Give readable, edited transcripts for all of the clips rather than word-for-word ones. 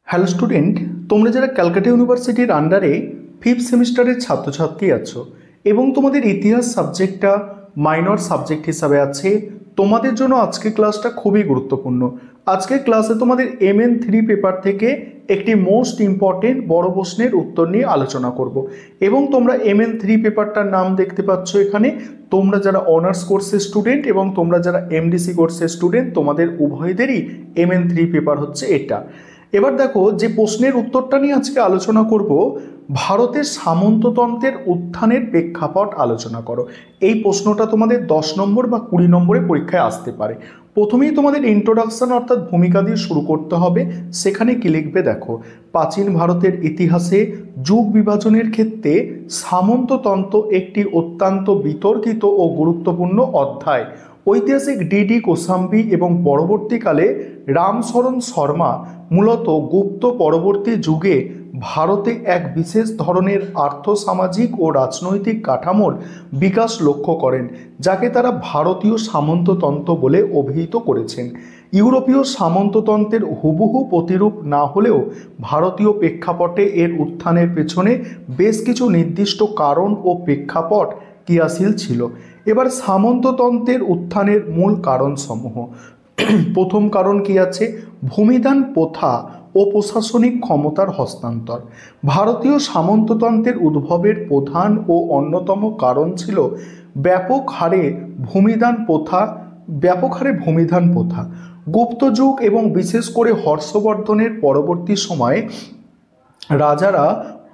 Hello student, তোমরা যারা ক্যালকাটা ইউনিভার্সিটির আন্ডারে ফিফথ সেমিস্টারের ছাত্রছাত্রী আছো এবং তোমাদের ইতিহাস সাবজেক্টটা মাইনর সাবজেক্ট হিসাবে আছে, তোমাদের জন্য আজকের ক্লাসটা খুবই গুরুত্বপূর্ণ। আজকের ক্লাসে তোমাদের MN3 পেপার থেকে একটি মোস্ট ইম্পর্টেন্ট বড় প্রশ্নের উত্তর নিয়ে আলোচনা করব এবং তোমরা MN3 পেপারটার নাম দেখতে পাচ্ছ এখানে। তোমরা যারা অনার্স কোর্সের স্টুডেন্ট এবং তোমরা যারা MDC কোর্সের স্টুডেন্ট, তোমাদের উভয়দেরই MN3 পেপার হচ্ছে এটা। এবার দেখো, যে প্রশ্নের উত্তরটা নিয়ে আজকে আলোচনা করব, ভারতের সামন্ততন্ত্রের উত্থানের প্রেক্ষাপট আলোচনা করো। এই প্রশ্নটা তোমাদের 10 নম্বর বা 20 নম্বরে পরীক্ষায় আসতে পারে। প্রথমেই তোমাদের ইন্ট্রোডাকশন অর্থাৎ ভূমিকা দিয়ে শুরু করতে হবে। সেখানে কি লিখবে দেখো, প্রাচীন ভারতের ইতিহাসে যুগ বিভাজনের ক্ষেত্রে সামন্ততন্ত্র একটি অত্যন্ত বিতর্কিত ও গুরুত্বপূর্ণ অধ্যায়। ঐতিহাসিক ডি কোসাম্বি এবং পরবর্তীকালে রামশরণ শর্মা মূলত গুপ্ত পরবর্তী যুগে ভারতে এক বিশেষ ধরনের আর্থসামাজিক ও রাজনৈতিক কাঠামোর বিকাশ লক্ষ্য করেন, যাকে তারা ভারতীয় সামন্ততন্ত্র বলে অভিহিত করেছেন। ইউরোপীয় সামন্ততন্ত্রের হুবহু প্রতিরূপ না হলেও ভারতীয় প্রেক্ষাপটে এর উত্থানের পেছনে বেশ কিছু নির্দিষ্ট কারণ ও প্রেক্ষাপট ক্রিয়াশীল ছিল। এবার সামন্ততন্ত্রের উত্থানের মূল কারণসমূহ। প্রথম কারণ কি আছে? ভূমিদান প্রথা ও প্রশাসনিক ক্ষমতার হস্তান্তর। ভারতীয় সামন্ততন্ত্রের উদ্ভবের প্রধান ও অন্যতম কারণ ছিল ব্যাপক হারে ভূমিদান প্রথা। গুপ্তযুগ এবং বিশেষ করে হর্ষবর্ধনের পরবর্তী সময়ে রাজারা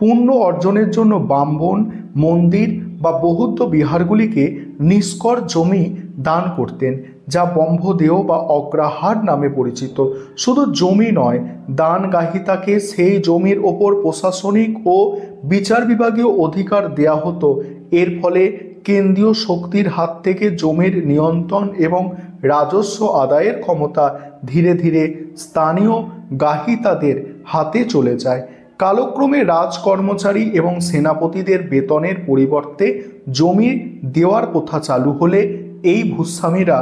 পুণ্য অর্জনের জন্য ব্রাহ্মণ মন্দির বা বৌদ্ধ বিহারগুলিকে নিষ্কর জমি দান করতেন, যা ব্রহ্মদেহ বা অগ্রহার নামে পরিচিত। শুধু জমি নয়, দান গ্রহীতাকে সেই জমির ওপর প্রশাসনিক ও বিচার বিভাগীয় অধিকার দেয়া হতো। এর ফলে কেন্দ্রীয় শক্তির হাত থেকে জমির নিয়ন্ত্রণ এবং রাজস্ব আদায়ের ক্ষমতা ধীরে ধীরে স্থানীয় গ্রহীতাদের হাতে চলে যায়। কালক্রমে রাজকর্মচারী এবং সেনাপতিদের বেতনের পরিবর্তে জমি দেওয়ার প্রথা চালু হলে এই ভূস্বামীরা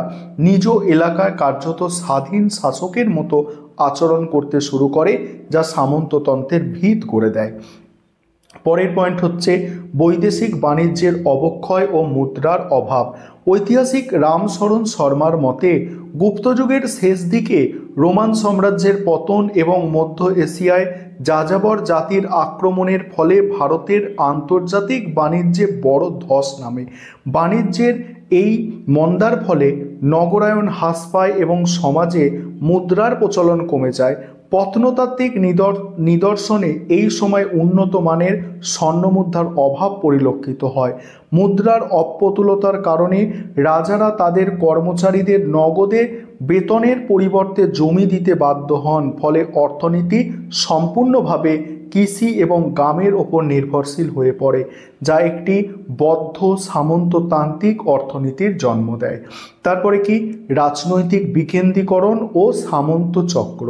নিজ এলাকায় কার্যত স্বাধীন শাসকের মতো আচরণ করতে শুরু করে, যা সামন্ততন্ত্রের ভিত করে দেয়। পরের পয়েন্ট হচ্ছে বৈদেশিক বাণিজ্যের অবক্ষয় ও মুদ্রার অভাব। ঐতিহাসিক রামশরণ শর্মার মতে গুপ্তযুগের শেষ দিকে রোমান সাম্রাজ্যের পতন এবং মধ্য এশিয়ায় যাযাবর জাতির আক্রমণের ফলে ভারতের আন্তর্জাতিক বাণিজ্যে বড় ধস নামে। বাণিজ্যের এই মন্দার ফলে নগরায়ন হ্রাস পায় এবং সমাজে মুদ্রার প্রচলন কমে যায়। প্রত্নতাত্ত্বিক নিদর্শনে এই সময় উন্নত মানের স্বর্ণমুদ্রার অভাব পরিলক্ষিত হয়। মুদ্রার অপ্রতুলতার কারণে রাজারা তাদের কর্মচারীদের নগদে বেতনের পরিবর্তে জমি দিতে বাধ্য হন, ফলে অর্থনীতি সম্পূর্ণভাবে কৃষি এবং গ্রামের ওপর নির্ভরশীল হয়ে পড়ে, যা একটি বদ্ধ সামন্ততান্ত্রিক অর্থনীতির জন্ম দেয়। তারপরে কি? রাজনৈতিক বিকেন্দ্রীকরণ ও সামন্ত চক্র।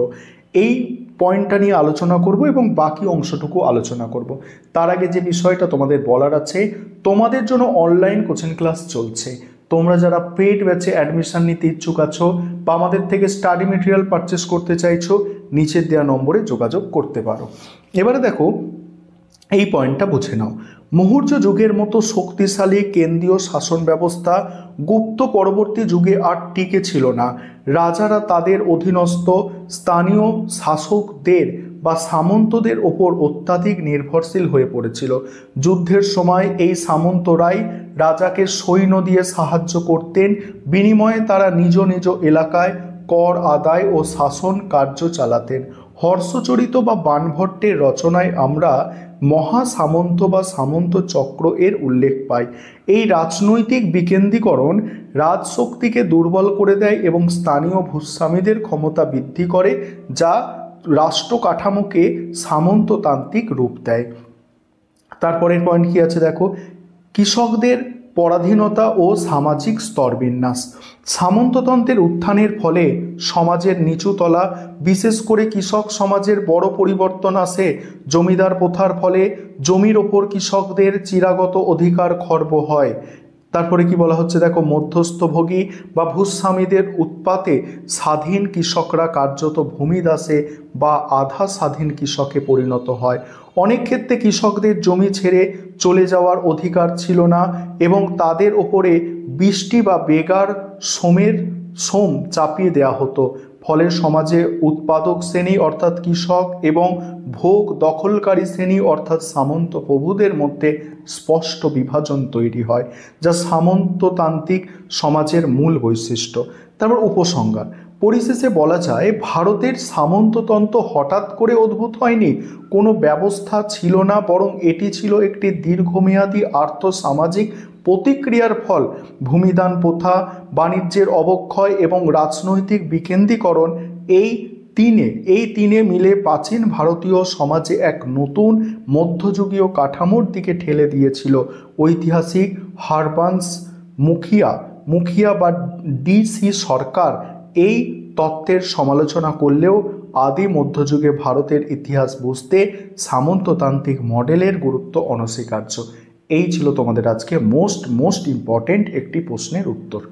এই পয়েন্টটা নিয়ে আলোচনা করব এবং বাকি অংশটুকু আলোচনা করব। তার আগে যে বিষয়টা তোমাদের বলার আছে, তোমাদের জন্য অনলাইন কোচিং ক্লাস চলছে। তোমরা যারা পেড ব্যাচে অ্যাডমিশন নিতে ইচ্ছুক আছো বা আমাদের থেকে স্টাডি মেটেরিয়াল পারচেস করতে চাইছো, নিচের দেওয়া নম্বরে যোগাযোগ করতে পারো। এবারে দেখো, এই পয়েন্টটা বুঝে নাও। মৌর্য যুগের মতো শক্তিশালী কেন্দ্রীয় শাসন ব্যবস্থা গুপ্ত পরবর্তী যুগে আর টিকে ছিল না। রাজারা তাদের অধীনস্থ স্থানীয় শাসকদের বা সামন্তদের ওপর অত্যাধিক নির্ভরশীল হয়ে পড়েছিল। যুদ্ধের সময় এই সামন্তরাই রাজাকে সৈন্য দিয়ে সাহায্য করতেন। বিনিময়ে তারা নিজ নিজ এলাকায় কর আদায় ও শাসন কার্য চালাতেন। হর্ষচরিত বা বাণভট্টের রচনায় আমরা মহাসামন্ত বা সামন্ত চক্র এর উল্লেখ পাই। এই রাজনৈতিক বিকেন্দ্রীকরণ রাজশক্তিকে দুর্বল করে দেয় এবং স্থানীয় ভূস্বামীদের ক্ষমতা বৃদ্ধি করে, যা রাষ্ট্র কাঠামোকে সামন্ততান্ত্রিক রূপ দেয়। তারপরের পয়েন্ট কি আছে দেখো, কৃষকদের পরাধীনতা ও সামাজিক স্তরবিন্যাস। সামন্ততন্ত্রের উত্থানের ফলে সমাজের নিচুতলা, বিশেষ করে কৃষক সমাজের বড় পরিবর্তন আসে। জমিদার প্রথার ফলে জমির ওপর কৃষকদের চিরাগত অধিকার খর্ব হয়। তারপরে কি বলা হচ্ছে দেখো, মধ্যস্থভোগী বা ভূস্বামীদের উৎপাতে স্বাধীন কৃষকরা কার্যত ভূমিদাসে বা আধা স্বাধীন কৃষকে পরিণত হয়। অনেক ক্ষেত্রে কৃষকদের জমি ছেড়ে চলে যাওয়ার অধিকার ছিল না এবং তাদের ওপরে বৃষ্টি বা বেগার সোম চাপিয়ে দেওয়া হতো। ফলে সমাজে উৎপাদক শ্রেণী অর্থাৎ কৃষক এবং ভোগ দখলকারী শ্রেণী অর্থাৎ সামন্ত প্রভুদের মধ্যে স্পষ্ট বিভাজন তৈরি হয়, যা সামন্ততান্ত্রিক সমাজের মূল বৈশিষ্ট্য। তারপর উপসংহার, পরিশেষে বলা যায় ভারতের সামন্ততন্ত্র হঠাৎ করে উদ্ভূত হয়নি, কোনো ব্যবস্থা ছিল না, বরং এটি ছিল একটি দীর্ঘমেয়াদী আর্থসামাজিক প্রতিক্রিয়ার ফল। ভূমিদান প্রথা, বাণিজ্যের অবক্ষয় এবং রাজনৈতিক বিকেন্দ্রীকরণ এই তিনে মিলে প্রাচীন ভারতীয় সমাজে এক নতুন মধ্যযুগীয় কাঠামোর দিকে ঠেলে দিয়েছিল। ঐতিহাসিক হারবান্স মুখিয়া বা ডি.সি. সরকার এই তত্ত্বের সমালোচনা করলেও আদি মধ্যযুগে ভারতের ইতিহাস বুঝতে সামন্ততান্ত্রিক মডেলের গুরুত্ব অনস্বীকার্য। এই ছিল তোমাদের আজকে মোস্ট ইম্পর্টেন্ট একটি প্রশ্নের উত্তর।